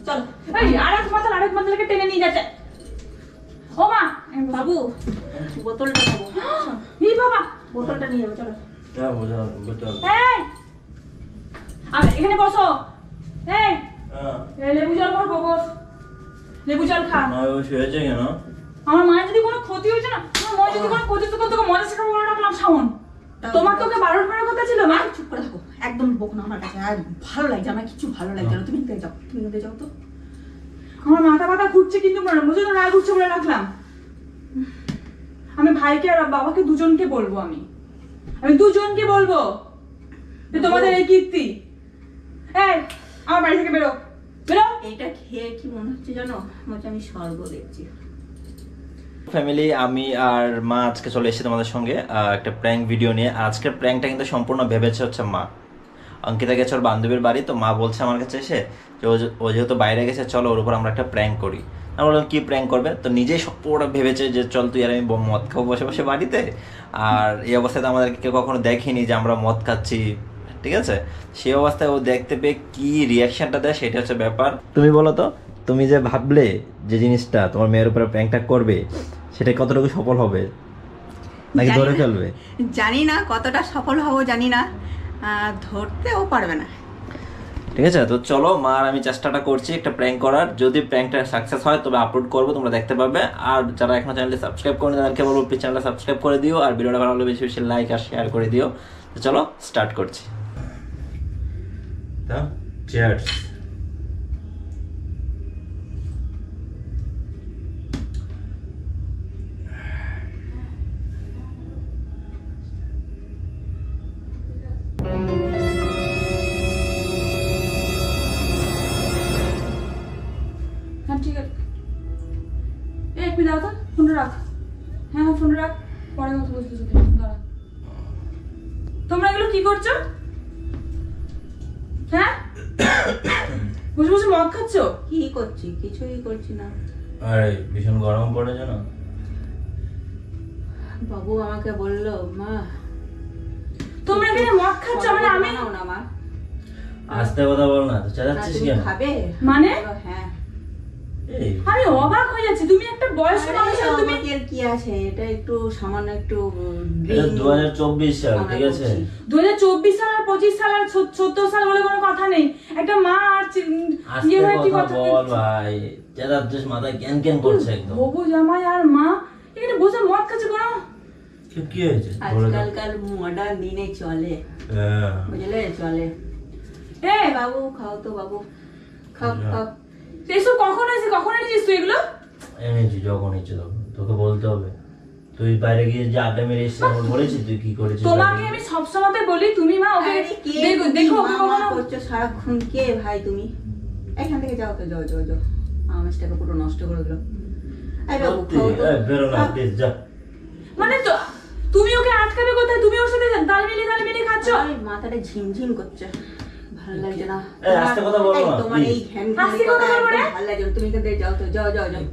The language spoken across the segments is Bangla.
চলো। এই আরেক মাথাকে টেনে নিয়ে যাচ্ছে। ও মা, বাবু বোতলটা নেবো। এই বাবা, বোতলটা নিয়ে যাবো, চলো। হ্যাঁ বোতল। এই আরে এখানে বসো। এই লেবু জল করবো, বস। লেবু জল খা। মা শুয়েছে কেন? আমার মায়ের যদি কোনো ক্ষতি হয়েছে না, আমার মায়ের যদি কোনো ক্ষতি তো তোকে মজা শেখাবো বলে রাখলাম শাওন। তোমার তোকে বারণ করার কথা ছিল মা। চুপ করে থাকো, একদম বক না আমার কাছে। আর ভালো লাগছে আমার, কিছু ভালো লাগছে না। তুমি যাও, তুমি যাও তো। আমার মাথা ঘুরছে, কিন্তু বুঝে তো রাগ উঠছে বলে রাখলাম। আমি ভাইকে আর বাবাকে দুজনকে বলবো। আমি দুজনকে বলবো যে তোমাদের এই কীর্তি। এই আমার বাড়ি থেকে বেরো, বেরো। এটা খেয়ে কি মনে হচ্ছে জানো, মনে আমি স্বর্গ দেখছি। ফ্যামিলি, আমি আর মা আজকে চলে এসেছি তোমাদের সঙ্গে একটা প্র্যাঙ্ক ভিডিও নিয়ে। আজকের প্র্যাঙ্কটা কিন্তু সম্পূর্ণ ভেবেছে হচ্ছে মা। অঙ্কিতা গেছে ওর বান্ধবীর বাড়ি, তো মা বলছে আমার কাছে এসে যে ও যেহেতু বাইরে গেছে, চলো ওর উপর আমরা একটা প্র্যাঙ্ক করি। আমি বললাম কি প্র্যাঙ্ক করবে? তো নিজেই ওরা ভেবেছে যে চল তুই আর আমি মদ খাবো বসে বসে বাড়িতে। আর এই অবস্থায় তো আমাদেরকে কেউ কখনো দেখেনি যে আমরা মদ খাচ্ছি, ঠিক আছে? সেই অবস্থায় ও দেখতে পেয়ে কি রিয়াকশনটা দেয় সেটা হচ্ছে ব্যাপার। তুমি বলো তো, তুমি যে ভাবলে যে জিনিসটা তোমার মেয়ের উপরে প্র্যাঙ্কটা করবে, সেটা কতটুকু সফল হবে নাকি ধরে ফেলবে? জানি না কতটা সফল হবো, জানি না, ধরতেও পারবে না। ঠিক আছে, তো চলো মা আর আমি চেষ্টাটা করছি একটা প্র্যাঙ্ক করার। যদি প্র্যাঙ্কটা সাকসেস হয় তবে আপলোড করবো, তোমরা দেখতে পাবে। আর যারা এখনো চ্যানেলটি সাবস্ক্রাইব করেনি তাদেরকে বলবো প্লিজ চ্যানেলটা সাবস্ক্রাইব করে দিও, আর ভিডিওটা ভালো লাগলে বেশি বেশি লাইক আর শেয়ার করে দিও। তো চলো স্টার্ট করছি। চিয়ার্স। হ্যাঁ ঠিক আছে। এই একটু দাও তো, ফোনটা রাখ। হ্যাঁ ফোনটা রাখ, পরে কথা বলতেছি। দাঁড়া, তোমরা এগুলো কি করছো? হ্যাঁ বসে বসে মদ খাচ্ছো? কি করছি? কিছুই করছি না। আরে ভীষণ গরম পড়েছে না? বাবু আমাকে বললো মা তোমরা এখানে মদ খাচ্ছো, মানে আমি না মা। আস্তে কথা বল না, তো চালাচ্ছিস কেন? খাবে মানে? হ্যাঁ আমি অবাক হয়ে যাচ্ছি। তুমি একটা বয়স্ক মানুষ, তুমি কি আছে, এটা একটু সামান্য একটু 2024 সাল, ঠিক আছে? 2024 সাল আর 25 সাল আর 14 সাল বলে কোনো কথা নেই। একটা মা আর ইয়ে হয় কি কথা বল ভাই, যারা দেশ মাথায় ক্যান ক্যান করছে একদম। বাবু জামাই আর মা এখানে বসে মদ খাচ্ছে কোনো? কি হয়েছে? আজকালকার মডার্ন দিনে চলে, বুঝলে, চলে। বাবু খাও তো, বাবু খাও খাও। এসব কখন হয়েছে, কখন এনেছিস তুই এগুলো? এনেছি যখন ইচ্ছে তখন, তোকে বলতে হবে? তুই বাইরে গিয়ে যে আড্ডা মেরে এসেছিস, আমি বলেছি তুই কি করেছিস? তোমাকে আমি সবসময় বলি তুমি মা ওকে দেখো কখনো করছো সারাক্ষণ। কে ভাই তুমি? এখান থেকে যাও তো, যাও যাও যাও। আমেজটাকে পুরো নষ্ট করে দিল। এই বাবু খাও তো, বেরো না প্লিজ, যা। মানে তো তুমি ওকে আটকাবে কোথায়? তুমি ওর সাথে তাল মিলিয়ে খাচ্ছ? মাথাটা ঝিমঝিম করছে, ভালো লাগছে না। আস্তে কথা বলো না, তোমার এই আস্তে কথা বলবো রে? ভালো লাগছে না। তুমি এখান থেকে যাও তো, যাও যাও যাও।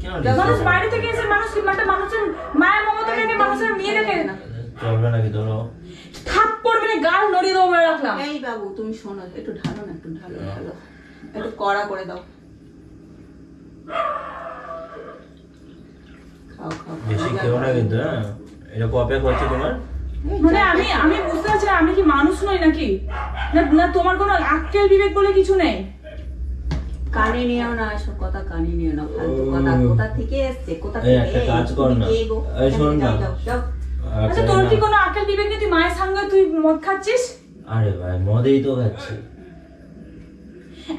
মানুষ বাইরে থেকে এসে মানুষের মায়ের মমতা থেকে মানুষের মেয়ে দেখে চলবে নাকি? ধরো থাপ্পড় মেরে গাল নড়িয়ে দেবো বলে রাখলাম। এই বাবু তুমি শোনো, একটু ঢালো না, একটু ঢালো ঢালো, একটু কড়া করে দাও। খাও খাও, বেশি খেও না কিন্তু। হ্যাঁ, এটা কপে হচ্ছে তোমার? মানে আমি বুঝতে পারছি না, আমি কি মানুষ নই নাকি? না তোমার কোনো আক্কেল বিবেক বলে কিছু নেই? কানে নিও না এসব কথা, কানে নিও না ফালতু কথা। কোথা থেকে এসছে, কোথা এই থেকে? একটা কাজ কর না, এই শোন না। যাও যাও। আচ্ছা তোর কি কোনো আক্কেল বিবেক নেই? তুই মায়ের সঙ্গে তুই মদ খাচ্ছিস? আরে ভাই মদেই তো খাচ্ছি।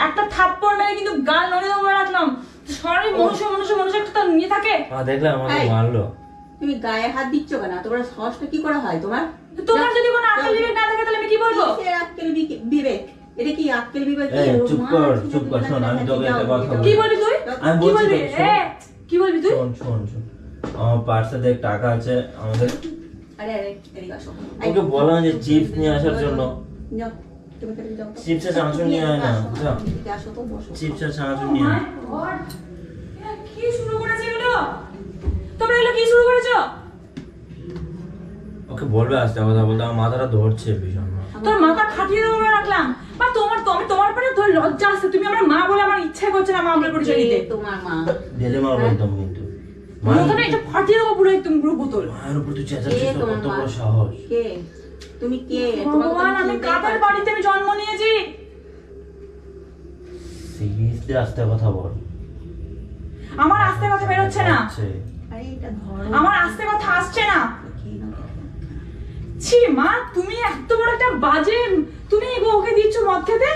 একটা থাপ্পড় মেরে কিন্তু গাল নড়িয়ে দেবো বলে রাখলাম। সরি, মনুষ্য একটা তো নিয়ে থাকে। দেখলাম আমাকে মারলো। তুমি গায়ে হাত দিচ্ছ কেন? তোমার সাহসটা কি করে হয় তোমার? তোমার যদি কোনো আক্কেল বিবেক না থাকে তাহলে আমি কি বলবো? আক্কেল বিবেক? এটা কি আক্কেল বিবেক? চুপ কর, শোন, আমি তোকে একটা কথা বলি। কি বলবি তুই? আমি বলছি তো, কি বলবি তুই? শোন, আমার পার্সে দেখ টাকা আছে আমাদের। আরে এদিকে আসো। ওকে বললাম যে চিপস নিয়ে আসার জন্য। যাও, তুমি এদিকে যাও। চিপসের চানাচুর নিয়ে আয় না, যাও। এদিকে আসো তো, বসো। চিপসের চানাচুর নিয়ে আয়। কি শুরু করেছে এগুলো? তোমরা এগুলো কি শুরু করেছো? ওকে বলবে আস্তে কথা বলতে, আমার মাথাটা ধরছে ভীষণ। তোর মাথা ফাটিয়ে দেবো বলে রাখলাম। বা তোমার পরে তোর লজ্জা আছে, তুমি আমার মা বলে আমার ইচ্ছা করছে না মা বলে পরিচয় দিতে। তোমার মা দিলে মা বলতাম কিন্তু ওখানে এটা ফাটিয়ে দেবো পুরো একদম পুরো বোতল। মায়ের উপর তুই চেঁচাচ্ছিস, তোর কত বড় সাহস! কে তুমি? কে? ভগবান, আমি কাদের বাড়িতে আমি জন্ম নিয়েছি? সিরিয়াসলি আস্তে কথা বল। আমার আস্তে কথা বেরোচ্ছে না, আরে এটা ধরো, আমার আস্তে কথা আসছে না। ছি মা, তুমি এত বড় একটা বাজে, তুমি ওকে দিচ্ছ মদ খেতে?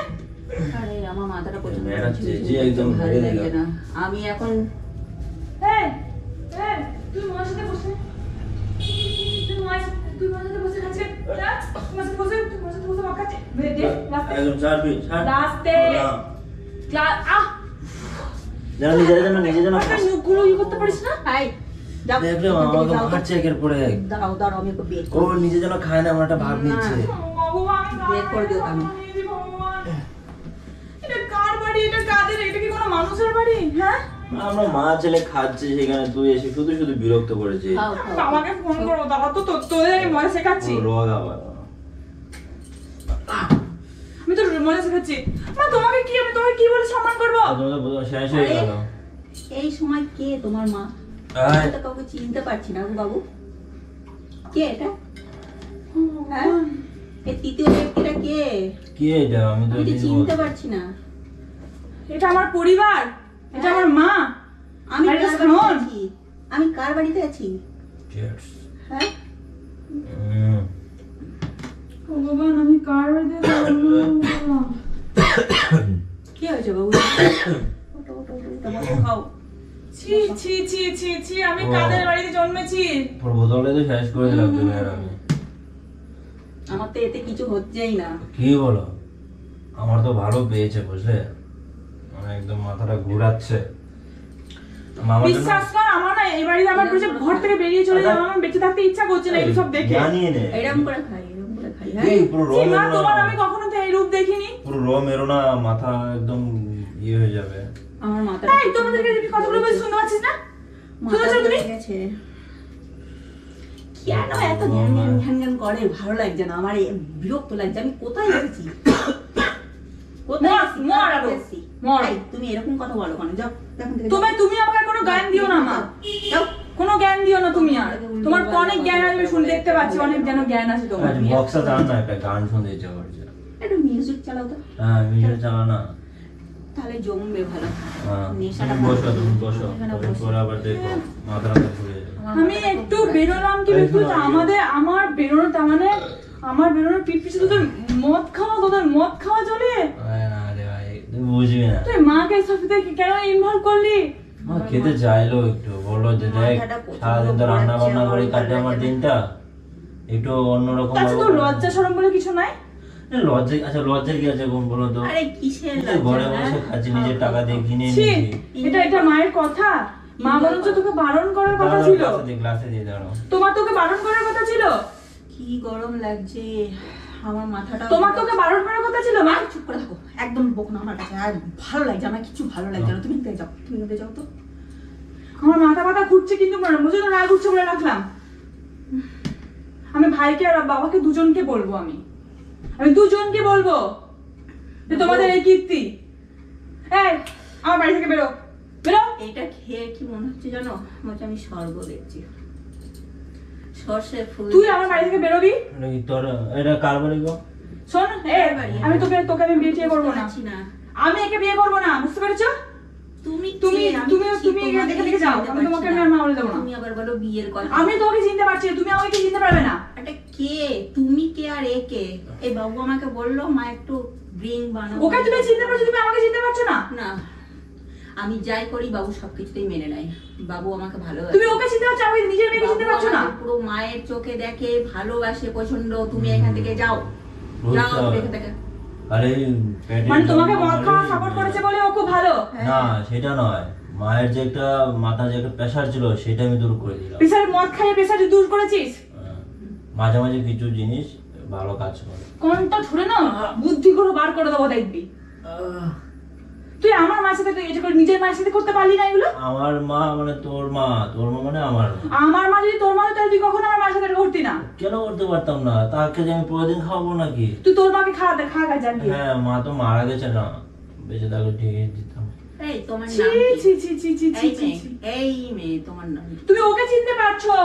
আরে আমার মাথাটা পর্যন্ত মেয়েটা যে একদম ভালো ভেঙে লাগে দিল। না। আমি এখন তুই মার সাথে বসে, তুই মার সাথে বসে খাচ্ছিস, তুই মার সাথে বসে মদ খাচ্ছিস। একদম ছাড় তুই, ছাড়। লাস্টে যেন নিজে যেন একটা নুকুলো করতে পারিস না? আই যাও, দেখ রে, আমাকে মারছে একের পর এক। দাঁড়াও আমি ওকে বের ও করব। নিজে যেন খায় না, আমার একটা ভাব নিচ্ছে। ভগবান, বের করে দিও আমি। এটা কার বাড়ি? এটা কাদের? এটা কি কোনো মানুষের বাড়ি? হ্যাঁ, আমরা মা ছেলে খাচ্ছে, সেখানে তুই এসে শুধু শুধু বিরক্ত করেছিস। খাও, খাও। বাবাকে ফোন করো, বাবা তো তোদের আমি মজা শেখাচ্ছি। রোগ আবার। আমি তো মজা শেখাচ্ছি। মা তোমাকে কি, আমি তোমাকে কি বলে সম্মান করবো? তোমাদের বোধ হয় শেষ হয়ে গেল। এই সময় কে তোমার মা? আয়। আমি তো কাউকে চিনতে পারছি না গো বাবু। কে এটা? হ্যাঁ, এই তৃতীয় ব্যক্তিটা কে? কে এটা? আমি তো আমি তো কিছু চিনতে বলতে- পারছি না। এটা আমার পরিবার, এটা আমার মা। আমি আরে কার শোন। বাড়িতে আছি? আমি কার বাড়িতে আছি? Cheers. হ্যাঁ, ভগবান, আমি কার বাড়িতে থাকবো? কি হয়েছে বাবু? ওটো ওটো ওটো বসো, খাও। ছি ছি ছি ছি ছি, আমি ও। কাদের বাড়িতে জন্মেছি? পুরো বোতলে তো শেষ করে দিলাম তুমি আর আমি। আমার তো এতে কিছু হচ্ছেই না। কি বলো? আমার তো ভালো পেয়েছে বুঝলে, মানে একদম মাথাটা ঘুরাচ্ছে। মামার জন্য- বিশ্বাস কর, আমার না এই বাড়িতে আমার পুরো ঘর থেকে বেরিয়ে চলে যাওয়া, আমার বেঁচে থাকতে ইচ্ছা করছে না এইসব দেখে। জানিয়ে নে। এরকম করে খাই, এরকম করে খাই। হ্যাঁ, এই পুরো ছি রো মা, মেরো তোমার না। আমি কখনো তো এই রূপ দেখিনি। পুরো রো মেরো না, মাথা একদম ইয়ে হয়ে যাবে। আমার মাথাটা এই তোমাদেরকে যদি কথাগুলো বলছি শুনতে পাচ্ছিস না? মাথা শুনেছো তুমি? ঘুরে গেছে। কেন এত জ্ঞান জ্ঞান জ্ঞান জ্ঞান করে? ভালো লাগছে না আমার, বিরক্ত লাগছে। আমি কোথায় এসেছি? কোথায় মর, এসেছি? মর কার আরো, কাছে এসেছি? মর। এই, তুমি এরকম কথা বলো কেন? যাও এখন থেকে যাও। তুমি আমাকে কোনো জ্ঞান দিও না মা, যাও। কোনো জ্ঞান দিও না তুমি আর। তোমার তো অনেক জ্ঞান আছে, আমি শুনে দেখতে পাচ্ছি, অনেক যেন জ্ঞান আছে তোমার। আচ্ছা বক্সটা চালান না, একটা গান শুনতে ইচ্ছে করছে। একটু মিউজিক চালাও তো, হ্যাঁ মিউজিক চালা না। তাহলে জমবে ভালো। হ্যাঁ, নেশাটা তুমি বসো, তুমি ভালো। বসো। এখানে কদিন বসো। পরে আবার দেখো মাথাটা ঘুরে যাবে। আমি একটু বেরোলাম কি একটু, আমার বেরোনো, তার মানে আমার বেরোনোর পিঠ পিছু তোদের মদ খাওয়া চলে? না রে ভাই, তুমি বুঝবি না। তুই মাকে এসব সাথে কেন ইনভলভ করলি? মা খেতে চাইলো একটু, বললো যে দেখ মাথাটা প্রচন্ড সারাদিন তো রান্না বান্না ঘোরাচ্ছে, করে আমার কাটে ভালো আমার লাগে না। দিনটা, একটু অন্যরকম আচ্ছা, তোর লজ্জা শরম বলে কিছু নাই? লজ্জা, আচ্ছা লজ্জার কি আছে কোন বলো তো? আরে কিসের এই যে লজ্জা, ঘরে হ্যাঁ? বসে খাচ্ছি, নিজের টাকা দিয়ে কিনে ছি, এনেছি। এটা মায়ের কথা? মা বরঞ্চ তোকে বারণ করার কথা দাঁড়াও, ছিল। গ্লাসে দিয়ে দাঁড়াও। তোকে বারণ করার কথা ছিল। কি গরম লাগছে আমার মাথাটা। তোকে বারণ করার কথা ছিল মা। চুপ করে থাকো, একদম বকো না আমার কাছে। আর ভালো লাগছে, আমার কিছু ভালো লাগছে না। তুমি এখান থেকে যাও, তুমি এখান থেকে যাও তো। আমার মাথা ঘুরছে, কিন্তু বুঝো তো রাগ উঠছে বলে রাখলাম। আমি ভাইকে আর বাবাকে দুজনকে বলবো, আমি দুজনকে বলবো যে তোমাদের এই কীর্তি। এই আমার বাড়ি থেকে বেরো, বেরো। এটা খেয়ে কি মনে হচ্ছে জানো? মনে হচ্ছে আমি স্বর্গ দেখছি। সর্ষে ফুল। তুই আমার বাড়ি থেকে বেরোবি। এটা কি তোর, এটা কার বাড়ি গো? শোন, আমি তোকে আমি বিয়ে করবো না। পারছি না। আমি একে বিয়ে করবো না, বুঝতে পেরেছো? তুমি তুমি কে? আমি তুমি কি তুমি তোমাকে এখান থেকে যাও, চিনতে আমি তোমাকে পারছি আমি না। আর মা বলে দেবো না। তুমি আবার বলো বিয়ের কথা। আমি তোমাকে চিনতে পারছি না, তুমি আমাকে কি চিনতে পারবে না। এটা কে? তুমি কে আর এ কে? এই বাবু আমাকে বললো মা একটু ড্রিঙ্ক বানাও। ওকে তুমি চিনতে পারছো, তুমি আমাকে চিনতে পারছো না। না, আমি যাই করি বাবু সবকিছুতেই মেনে নেয়। বাবু আমাকে ভালোবাসে। তুমি ওকে চিনতে পারছো, আমাকে নিজের মেয়েকে চিনতে বাবু পারছো না। আমাকে পুরো মায়ের চোখে দেখে, ভালোবাসে প্রচন্ড। তুমি এখান থেকে যাও, যাও বুঝতে এখান থেকে। আরে পেটে মানে তোমাকে জল মদ খাওয়া মারে। সাপোর্ট করেছে বলে ও খুব ভালো। না সেটা নয়, মায়ের যে একটা মাথা যে একটা প্রেশার ছিল সেটা আমি দূর করে দিলাম। প্রেসার মদ খাইয়ে প্রেসার দূর করেছিস। মাঝে মাঝে কিছু জিনিস ভালো কাজ করে। কোনটা ধরে না বুদ্ধি করে বার করে দেবো দেখবি। তুই আমার মায়ের সাথে এটা করে নিজের মায়ের সাথে করতে পারলি না এগুলো? আমার মা মানে তোর মা মানে আমার মা। আমার মা যদি তোর মা হতো তাহলে তুই কখনো আমার মায়ের সাথে করতি না। কেন করতে পারতাম না? তাকে যে আমি প্রতিদিন খাওয়াবো নাকি? তুই তোর মাকে খা যা গিয়ে। হ্যাঁ, মা তো মারা গেছে না, বেঁচে থাকলে ঠিকই দিতাম। এই তোমার ছি নাম কি? ছি ছি ছি ছি ছি এই ছি, মেয়ে, ছি। এই মেয়ে তোমার নাম কি? তুমি ওকে চিনতে পারছো?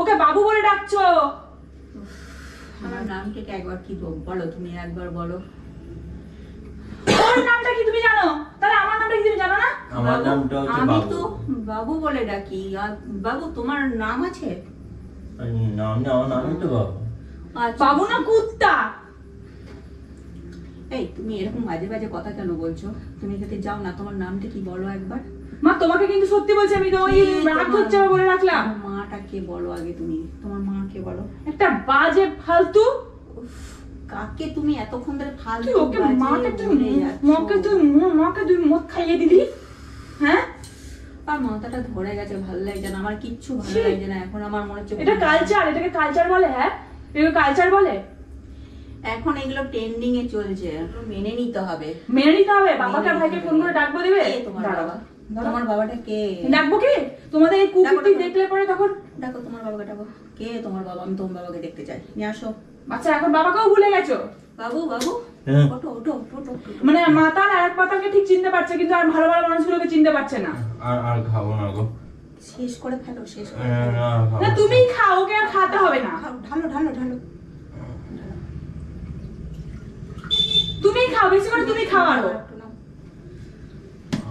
ওকে বাবু বলে ডাকছো? আমার নামটা কি একবার কি বলো, তুমি একবার বলো। ওর নামটা কি তুমি জানো? তাহলে আমার নামটা কি তুমি জানো না? আমার নামটা হচ্ছে আমি বাবু। তো বাবু বলে ডাকি। আর বাবু তোমার নাম আছে? আমার নামই তো বাবু। আচ্ছা। বাবু না কুত্তা। এই তুমি এরকম বাজে বাজে কথা কেন বলছো? তুমি এখানে যাও না, তোমার নামটা কি বলো একবার। মা তোমাকে কিন্তু সত্যি বলছি, আমি তোমাকে রাগ হচ্ছে আমার বলে রাখলাম। তোমার মাটাকে বলো আগে, তুমি তোমার মাকে বলো। একটা বাজে ফালতু। উফ, কাকে তুমি এতক্ষণ ধরে তুই ফালতু ওকে বাজে মাকে বলে যাচ্ছ? মাকে তুই মদ খাইয়ে দিলি, হ্যাঁ? আর মাথাটা ধরে গেছে, ভালো লাগছে না আমার, কিচ্ছু ভালো ছি। লাগছে না এখন। আমার মনে হচ্ছে এটা কালচার, এটাকে কালচার বলে? হ্যাঁ, এটাকে কালচার বলে? এখন এগুলো ট্রেন্ডিং এ চলছে, এগুলো মেনে নিতে হবে। মেনে নিতে হবে। বাবাকে আর ভাইকে ফোন করে ডাকবো দিবে? কে তোমার দাঁড়াও। বাবা? তোমার বাবাটা কে? ডাকবো কি? তোমাদের এই কুকুরটি ডাকো। দেখলে পরে তখন ডাকো তোমার বাবাকে, ডাকো। কে তোমার বাবা? আমি তোমার বাবাকে দেখতে চাই, নিয়ে আসো। আচ্ছা, এখন বাবাকেও ভুলে গেছো? বাবু বাবু হ্যাঁ। ওঠো ওঠো ওঠো ওঠো। মানে মাতাল আর এক পাতালকে ঠিক চিনতে পারছে, কিন্তু আর ভালো ভালো মানুষগুলোকে চিনতে পারছে না। আর খাবো না গো। শেষ করে ফেলো, শেষ করে না, ফেলো। না, খাবো না, না। তুমি খাও, ওকে আর খাতে হবে না। খাও, ঢালো ঢালো ঢালো। তুমি খাও, বেশি করে তুমি খাও আরো। একটু নাও।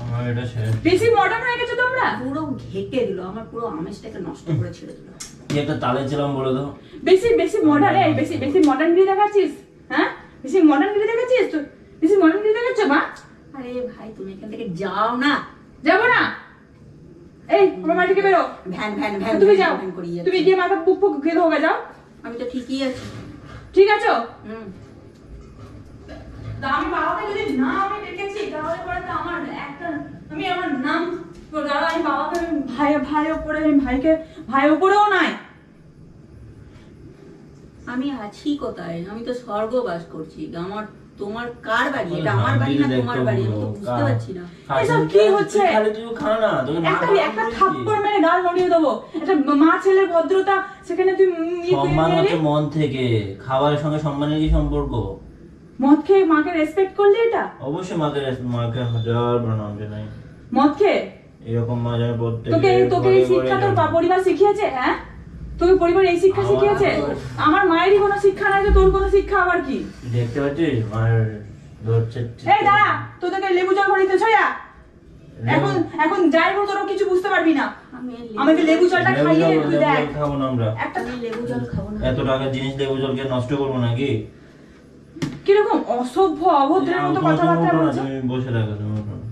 আমার এটা শেষ। বেশি মডার্ন হয়ে গেছো তোমরা। পুরো ঘেটে দিল আমার, পুরো আমেজটাকে নষ্ট করে ছেড়ে দিল। কি একটা তালে ছিলাম বলে তো। বেশি মডার্ন, বেশি মডার্ন গিরি দেখাচ্ছিস, হ্যাঁ? বেশি মডার্ন গিরি দেখাচ্ছিস তুই? বেশি মডার্ন গিরি দেখাচ্ছ মা? আরে ভাই তুমি এখান থেকে যাও না। যাবো না। এই আমার বাড়ি থেকে বেরো। ভ্যান ভ্যান ভ্যান তুমি ভ্যান যাও, ভ্যান করিয়ে যাচ্ছে। তুমি গিয়ে মাথা পুক পুক গেলে হোক যাও। আমি তো ঠিকই আছি। ঠিক আছে? হুম। তা আমি বাবাকে যদি না আমি ডেকেছি তাহলে পরে তো আমার একটা, আমি আমার নাম তো দাদা, আমি বাবাকে ভাই উপরে, আমি ভাই উপরেও নাই। আমি আছি কোথায়? আমি তো স্বর্গবাস করছি। আমার তোমার কার বাড়ি? এটা আমার বাড়ি না তোমার বাড়ি? আমি তো বুঝতে পারছি না। এসব কি হচ্ছে? খালি তুই খা না, তোকে না একটা থাপ্পড় মেরে গাল নড়িয়ে দেবো। একটা মা ছেলের ভদ্রতা, সেখানে তুই সম্মান হচ্ছে মন থেকে। খাবারের সঙ্গে সম্মানের কি সম্পর্ক? মদ খেয়ে মাকে রেসপেক্ট করলি? এটা অবশ্যই মাকে হাজার প্রণাম জানাই। মদ খেয়ে এরকম মা জানে তোকে তোকে এই শিক্ষা তোর পরিবার শিখিয়েছে? হ্যাঁ, তোকে পরিবার এই শিক্ষা আমার শিখিয়েছে? তো- আমার মায়েরই কোনো শিক্ষা নাই, তো তোর কোনো শিক্ষা আবার কি? দেখতে পাচ্ছিস মায়ের ধরছে। এই দাঁড়া, তোদেরকে লেবু জল ভরিতে ছয়া। এখন যাই বল, তোরা কিছু বুঝতে পারবি না। আমাকে লেবু জলটা খাইয়ে তুই দেখ। খাবো না আমরা। একটা আমি লেবু জল খাবো না। এত টাকার জিনিস লেবু জলকে নষ্ট করবো নাকি? কিরকম অসভ্য অভদ্রের মতো কথাবার্তা বলছো। তুমি বসে থাকো, তুমি ওঠো না।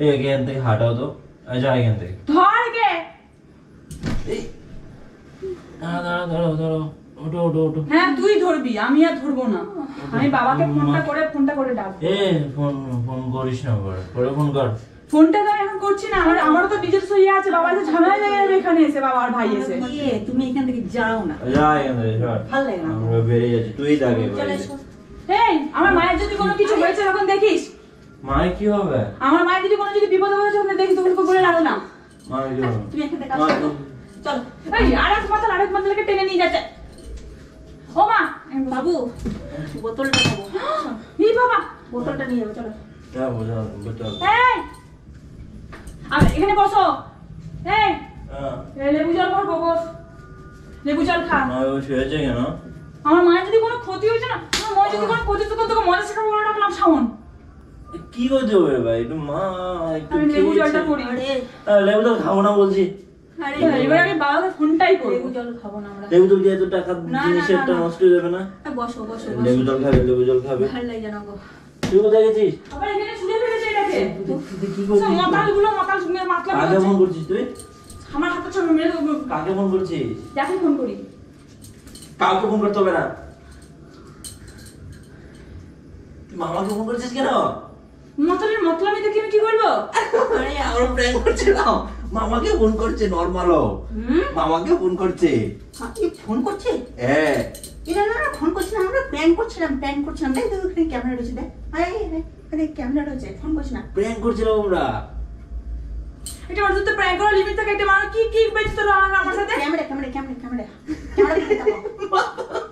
এখান থেকে হাঁটাও তো। যা এখান থেকে। ধর কে? এই ধরো ওঠো ওঠো ওঠো। হ্যাঁ, তুই ধরবি, আমি আর ধরবো না। আমি বাবাকে ফোনটা করে ডাকবো। ফোন করিস না, পরে ফোন কর। ফোনটা তো আমি এখন করছি না, আমারও তো নিজস্ব ইয়ে আছে। বাবা যে ঝামেলা লেগে যাবে এখানে এসে, বাবা আর ভাই এসে। তুমি এখান থেকে যাও না। যা এখান থেকে সর। ভালো লাগে না। আমরা বেরিয়ে যাচ্ছি, তুই থাকে চলে এসো। এই, আমার মায়ের যদি কোনো কিছু হয়েছে তখন দেখিস। মায়ের কি হবে? আমার মায়ের যদি কোনো বিপদ হয়েছে তখন দেখিস, তোকে বলে রাখো না। মায়ের কি হবে? তুমি এখান থেকে মা, আসো। চলো। এই আরেক মাতালকে টেনে নিয়ে যাচ্ছে। ও মা, বাবু বোতলটা খাবো। এই বাবা, বোতলটা নিয়ে যাবো, চলো। যাবো চল। এই আর এখানে বসো। এই হ্যাঁ। লেবু জল ভরবো, বস। লেবু জল খা। মা বসে হয়েছে কেন? আমার মায়ের যদি কোনো ক্ষতি হয়েছে না, আমার মায়ের যদি কোনো ক্ষতি, তখন তোকে মজা শেখাবো বলে রাখলাম শাওন। কি করতে হবে ভাই? একটু মা একটু আমি লেবু জলটা করি। লেবু জল খাবো না বলছি। আরে এবার আমি বাবাকে ফোনটাই করবো। লেবু জল খাবো না আমরা। লেবু জল দিয়ে এত টাকা না, জিনিসের না, একটা না। নষ্ট হয়ে যাবে না? বসো বসো লেবু জল খাবে, লেবু জল খাবে। ভালো লাগে না গো। তুই কোথায় গেছিস? আবার এখানে শুনে ফেলেছে এটাকে। তুই কি করছিস? মাতালগুলো মাতলা কাকে ফোন করছিস তুই? আমার হাতে ছোট মেরে দেবো। কাকে ফোন করছিস? যাকে ফোন করি। কাউকে ফোন করতে হবে না। তুই মামাকে ফোন করছিস কেন? মাতালের মতলব আমি দেখি আমি কি করবো? আরে আমরা প্র্যাঙ্ক করছে না, মামাকে ফোন করছে নরমালও। মামাকে ফোন করছে। কি ফোন করছে? হ্যাঁ। এটা না ফোন করছিলাম, আমরা প্ল্যান করছিলাম। দেখ ওখানে ক্যামেরা রয়েছে, দেখ। আয় আরে ক্যামেরা রয়েছে, ফোন করছ না। প্র্যাঙ্ক করছিলাম আমরা। এটা মানুষ তো প্র্যাঙ্ক করার লিমিট থাকে, এটা মানুষ কি কি বেঁচে তোর আমার সাথে ক্যামেরা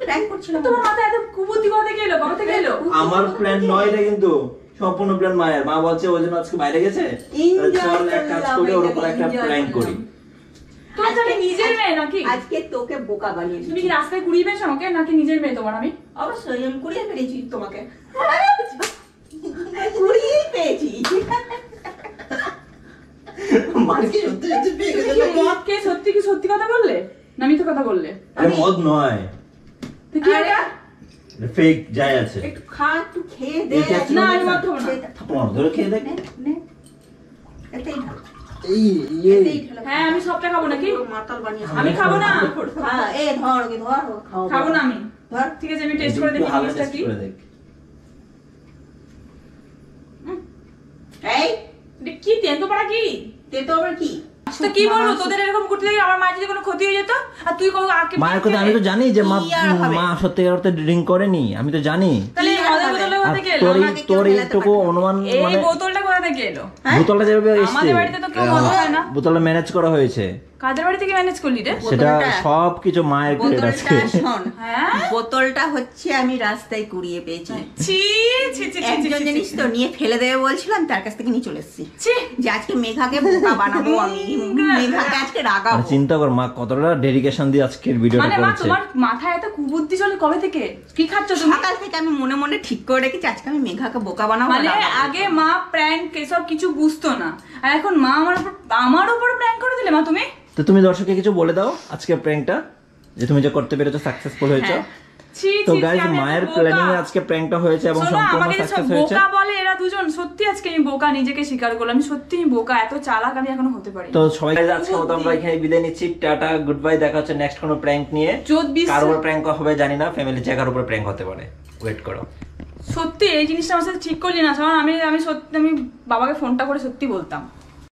প্র্যাঙ্ক করছিল। তোমার মাথায় এত কুবুদ্ধি কথা থেকে এলো, কবে থেকে এলো? আমার প্ল্যান নয় এটা, কিন্তু সম্পূর্ণ প্ল্যান মায়ের। মা বলছে ওই জন্য আজকে বাইরে গেছে, চল এক কাজ করে ওর উপর একটা প্র্যাঙ্ক করি। তোমার জানি নিজের মেয়ে নাকি? আজকে তোকে বোকা বানিয়ে তুমি কি রাস্তায় কুড়িয়ে পেয়েছো আমাকে, নাকি নিজের মেয়ে তোমার? আমি অবশ্যই আমি কুড়িয়ে পেরেছি তোমাকে, কুড়িয়ে পেয়েছি। মাকে সত্যি সত্যি পেয়ে তুমি কি মদ খেয়ে সত্যি কি সত্যি কথা বললে না মিথ্যে কথা বললে? আরে মদ নয়, তো কি এটা? ফেক যাই আছে। একটু খা, একটু খেয়ে দে। না আমি মদ খাবো না। থাপড় ধরে খেয়ে দেখ। নে, এতেই ঢাল। এই এতেই ঢাল। হ্যাঁ আমি সবটা খাবো নাকি? মাতাল বানিয়ে আমি খাবো না। হ্যাঁ, এ ধর ওকে ধর, খাও। খাবো না আমি। ধর। ঠিক আছে আমি টেস্ট করে দেখি জিনিসটা কি। এই এটা কি তেতো পাড়া কি? তে তো আবার কি? তো কি বলবো, তোদের এরকম করতে দেখে আমার মায়ের যদি কোনো ক্ষতি হয়ে যেত, আর তুই কোনো আগে মায়ের কথা আমি তো জানি যে মা কি আর হবে? মা সত্যিকার অর্থে ড্রিঙ্ক করেনি, আমি তো জানি। তাহলে এই মদের বোতলটা কোথা আর থেকে এলো? তোর এইটুকু অনুমান, এই মানে বোতলটা কোথা থেকে এলো? বোতলটা যেভাবে এসছে আমাদের বাড়িতে তো কেউ মদ খায় না। বোতলটা ম্যানেজ করা হয়েছে, কাদের বাড়ি থেকে ম্যানেজ করলি রে? সেটা বোতলটা- সবকিছু মায়ের ক্রেডিট আছে। বোতলটা শোন, হ্যাঁ বোতলটা হচ্ছে আমি রাস্তায় কুড়িয়ে পেয়েছি। ছি ছি ছি ছি, একজন ছি, ছি, জিনিস তো নিয়ে ফেলে দেবে বলছিলাম, তার কাছ থেকে নিয়ে চলে এসেছি। ছি। যে আজকে মেঘাকে বোকা বানাবো আমি, মেঘাকে আজকে রাগাবো। মানে চিন্তা কর মা কতটা ডেডিকেশন দিয়ে আজকের ভিডিওটা মানে মা করেছে। তোমার মাথায় এত কুবুদ্ধি চলে কবে থেকে? কি খাচ্ছ তুমি? সকাল থেকে আমি মনে মনে ঠিক করে রেখেছি আজকে আমি মেঘাকে বোকা বানাবো। মানে রাগাবো। আগে মা প্র্যাঙ্ক এসব কিছু বুঝতো না, আর এখন মা আমার উপর প্র্যাঙ্ক করে দিলে মা তুমি। তো তুমি দর্শককে কিছু বলে দাও আজকে প্র্যাঙ্কটা, যে তুমি যে করতে পেরেছো, সাকসেসফুল হয়েছো। হ্যাঁ। ছি তো ছি, গাইস আমি এত মায়ের বোকা। প্ল্যানিং এ আজকে প্র্যাঙ্কটা হয়েছে এবং শোনো, সম্পূর্ণ আমাকে যে সব সাকসেস হয়েছে। বোকা বলে এরা দুজন, সত্যি আজকে আমি বোকা নিজেকে স্বীকার করলাম, আমি সত্যি বোকা, এত চালাক আমি এখনো হতে পারি। তো সবাই আজকে মতো আমরা এখানে বিদায় নিচ্ছি, টাটা গুড বাই, দেখা হচ্ছে নেক্সট কোনো প্র্যাঙ্ক নিয়ে। কার উপর প্র্যাঙ্ক হবে জানি না, ফ্যামিলি জায়গার উপর প্র্যাঙ্ক হতে পারে, ওয়েট করো। সত্যি এই জিনিসটা আমার সাথে ঠিক করলি না, আমি সত্যি আমি বাবাকে ফোনটা করে সত্যি বলতাম।